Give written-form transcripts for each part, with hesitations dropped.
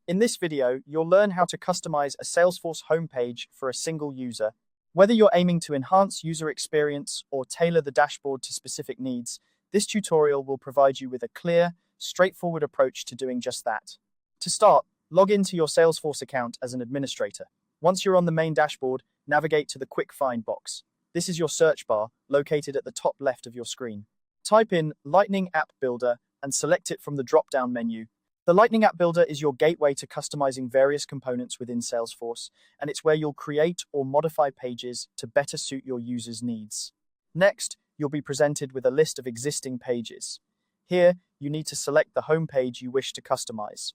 In this video, you'll learn how to customize a Salesforce homepage for a single user. Whether you're aiming to enhance user experience or tailor the dashboard to specific needs, this tutorial will provide you with a clear, straightforward approach to doing just that. To start, log into your Salesforce account as an administrator. Once you're on the main dashboard, navigate to the Quick Find box. This is your search bar, located at the top left of your screen. Type in Lightning App Builder and select it from the drop-down menu. The Lightning App Builder is your gateway to customizing various components within Salesforce, and it's where you'll create or modify pages to better suit your users' needs. Next, you'll be presented with a list of existing pages. Here, you need to select the home page you wish to customize.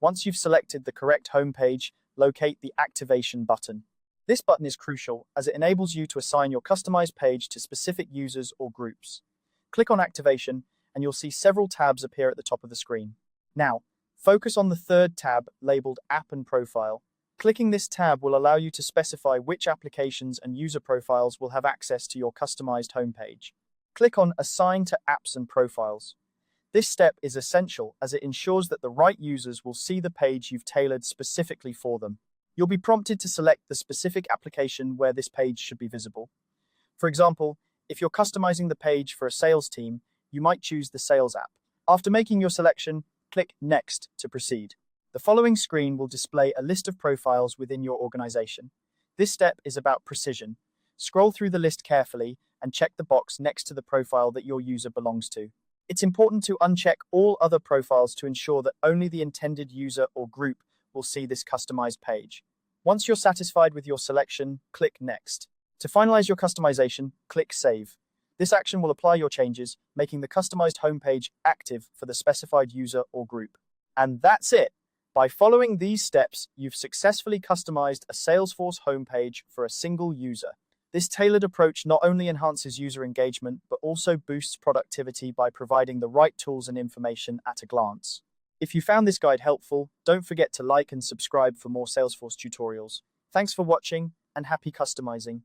Once you've selected the correct home page, locate the Activation button. This button is crucial as it enables you to assign your customized page to specific users or groups. Click on Activation, and you'll see several tabs appear at the top of the screen. Now, focus on the third tab labeled App and Profile. Clicking this tab will allow you to specify which applications and user profiles will have access to your customized homepage. Click on Assign to Apps and Profiles. This step is essential as it ensures that the right users will see the page you've tailored specifically for them. You'll be prompted to select the specific application where this page should be visible. For example, if you're customizing the page for a sales team, you might choose the Sales app. After making your selection, click Next to proceed. The following screen will display a list of profiles within your organization. This step is about precision. Scroll through the list carefully and check the box next to the profile that your user belongs to. It's important to uncheck all other profiles to ensure that only the intended user or group will see this customized page. Once you're satisfied with your selection, click Next. To finalize your customization, click Save. This action will apply your changes, making the customized homepage active for the specified user or group. And that's it! By following these steps, you've successfully customized a Salesforce homepage for a single user. This tailored approach not only enhances user engagement, but also boosts productivity by providing the right tools and information at a glance. If you found this guide helpful, don't forget to like and subscribe for more Salesforce tutorials. Thanks for watching, and happy customizing.